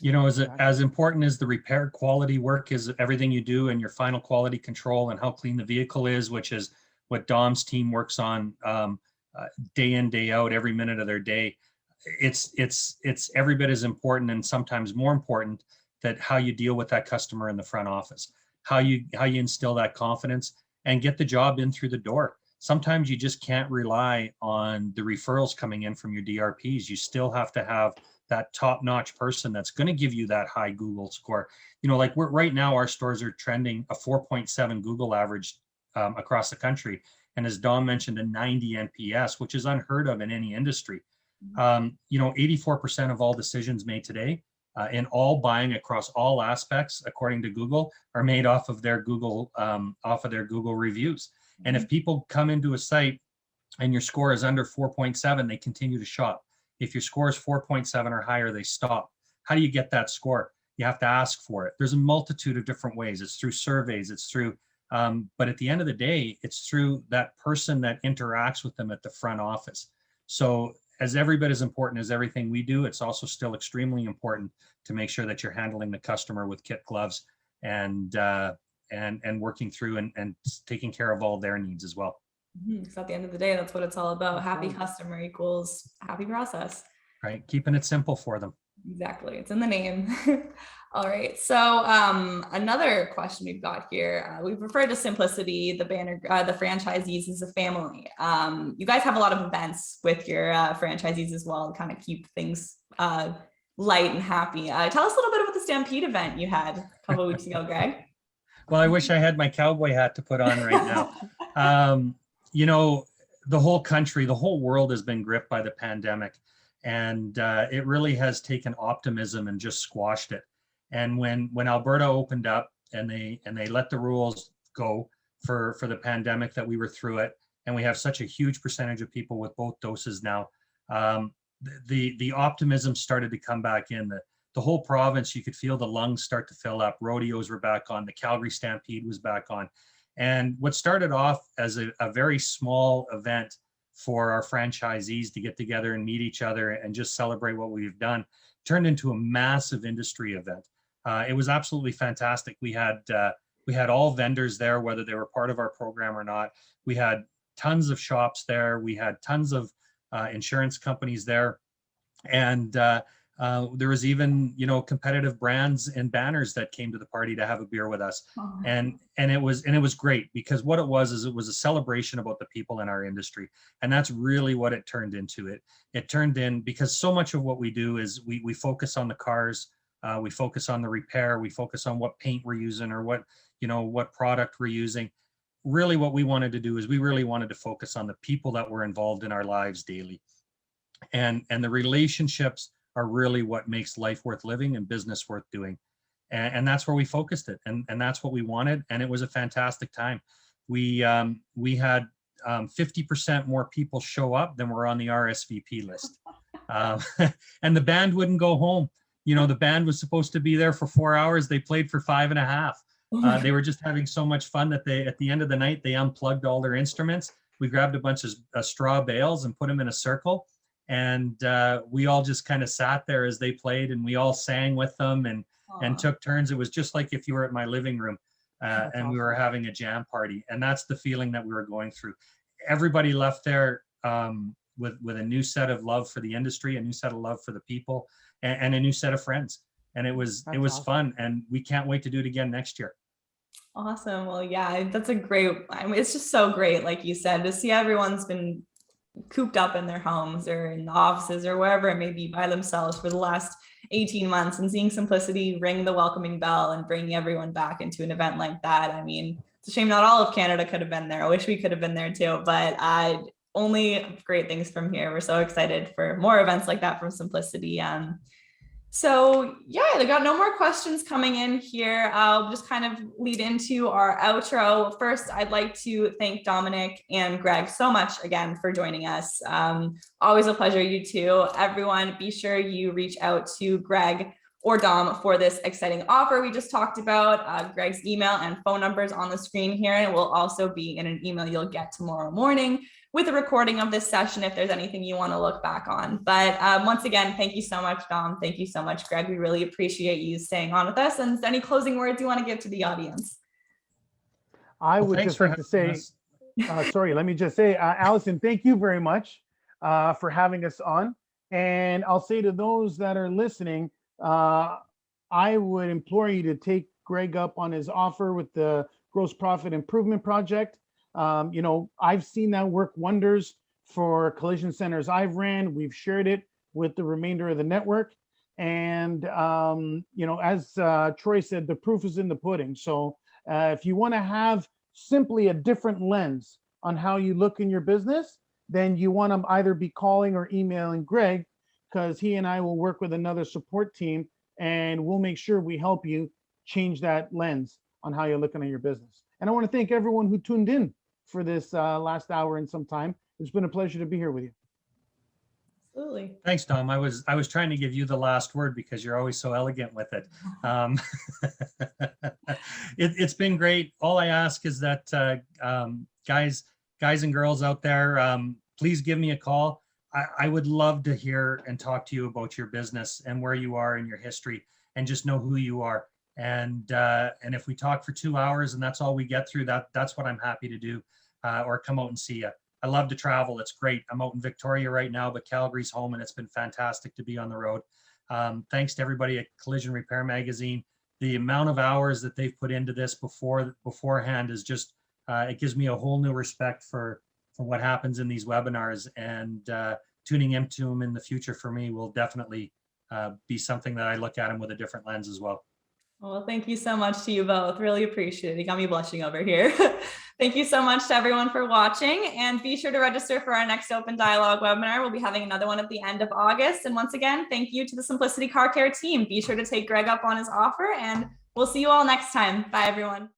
You know, as important as the repair quality work is everything you do and your final quality control and how clean the vehicle is, which is what Dom's team works on day in, day out, every minute of their day. It's every bit as important, and sometimes more important, that how you deal with that customer in the front office, how you instill that confidence and get the job in through the door. Sometimes you just can't rely on the referrals coming in from your DRPs. You still have to have that top-notch person that's going to give you that high Google score. You know, like right now, our stores are trending a 4.7 Google average across the country. And as Dom mentioned, a 90 NPS, which is unheard of in any industry. You know, 84% of all decisions made today in all buying across all aspects, according to Google, are made off of their Google reviews. And if people come into a site and your score is under 4.7, they continue to shop. If your score is 4.7 or higher, they stop. How do you get that score? You have to ask for it. There's a multitude of different ways. It's through surveys, it's through, but at the end of the day, it's through that person that interacts with them at the front office. So as every bit as important as everything we do, it's also still extremely important to make sure that you're handling the customer with kid gloves and working through and taking care of all their needs as well. So at the end of the day, that's what it's all about. Happy customer equals happy process. Right. Keeping it simple for them. Exactly. It's in the name. All right. So another question we've got here, we've referred to Simplicity, the banner, the franchisees as a family. You guys have a lot of events with your franchisees as well, to kind of keep things light and happy. Tell us a little bit about the Stampede event you had a couple of weeks ago, Greg. Well, I wish I had my cowboy hat to put on right now. You know, the whole country, the whole world has been gripped by the pandemic, and it really has taken optimism and just squashed it. And when Alberta opened up and they let the rules go for the pandemic, that we were through it, and we have such a huge percentage of people with both doses now, the optimism started to come back in. The whole province, you could feel the lungs start to fill up. Rodeos were back on. The Calgary Stampede was back on. And what started off as a very small event for our franchisees to get together and meet each other and just celebrate what we've done turned into a massive industry event. It was absolutely fantastic. We had all vendors there, whether they were part of our program or not. We had tons of shops there. We had tons of insurance companies there. And there was even, you know, competitive brands and banners that came to the party to have a beer with us. And it was great, because what it was a celebration about the people in our industry. And that's really what it turned into. It turned in, because so much of what we do is we focus on the cars, we focus on the repair, we focus on what paint we're using or what product we're using. Really what we wanted to do is we really wanted to focus on the people that were involved in our lives daily. And the relationships are really what makes life worth living and business worth doing. And that's where we focused it. And that's what we wanted. And it was a fantastic time. We had 50% more people show up than were on the RSVP list. And the band wouldn't go home. You know, the band was supposed to be there for 4 hours. They played for 5.5. They were just having so much fun that at the end of the night, they unplugged all their instruments. We grabbed a bunch of straw bales and put them in a circle. And we all just kind of sat there as they played, and we all sang with them and took turns. It was just like if you were at my living room and we were having a jam party. And that's the feeling that we were going through. Everybody left there with a new set of love for the industry, a new set of love for the people, and a new set of friends. And it was awesome. Fun. And we can't wait to do it again next year. Awesome. Well, yeah, that's a great, I mean, it's just so great, like you said, to see everyone's been cooped up in their homes or in the offices or wherever it may be by themselves for the last 18 months, and seeing Simplicity ring the welcoming bell and bringing everyone back into an event like that. I mean, it's a shame not all of Canada could have been there. I wish we could have been there too, but only great things from here. We're so excited for more events like that from Simplicity. So yeah, I got no more questions coming in here. I'll just kind of lead into our outro. First, I'd like to thank Domenic and Greg so much again for joining us. Always a pleasure, you two. Everyone, be sure you reach out to Greg or Dom for this exciting offer we just talked about. Greg's email and phone numbers on the screen here, and it will also be in an email you'll get tomorrow morning with a recording of this session if there's anything you want to look back on. But once again, thank you so much, Dom. Thank you so much, Greg. We really appreciate you staying on with us. And any closing words you want to give to the audience? I would just like to say, sorry, let me just say, Allison, thank you very much for having us on. And I'll say to those that are listening, I would implore you to take Greg up on his offer with the Gross Profit Improvement Project. I've seen that work wonders for collision centers I've ran. We've shared it with the remainder of the network. And, as Troy said, the proof is in the pudding. So if you want to have simply a different lens on how you look in your business, then you want to either be calling or emailing Greg, because he and I will work with another support team and we'll make sure we help you change that lens on how you're looking at your business. And I want to thank everyone who tuned in for this last hour and some time. It's been a pleasure to be here with you. Absolutely. Thanks, Dom. I was trying to give you the last word because you're always so elegant with it. It's been great. All I ask is that guys and girls out there, please give me a call. I would love to hear and talk to you about your business and where you are in your history, and just know who you are. And if we talk for 2 hours and that's all we get through, that's what I'm happy to do, or come out and see you. I love to travel. It's great. I'm out in Victoria right now, but Calgary's home, and it's been fantastic to be on the road. Thanks to everybody at Collision Repair Magazine. The amount of hours that they've put into this beforehand is just, it gives me a whole new respect for what happens in these webinars, and tuning into them in the future for me will definitely be something that I look at them with a different lens as well. Well, thank you so much to you both. Really appreciate it. You got me blushing over here. Thank you so much to everyone for watching, and be sure to register for our next Open Dialogue webinar. We'll be having another one at the end of August. And once again, thank you to the Simplicity Car Care team. Be sure to take Greg up on his offer, and we'll see you all next time. Bye, everyone.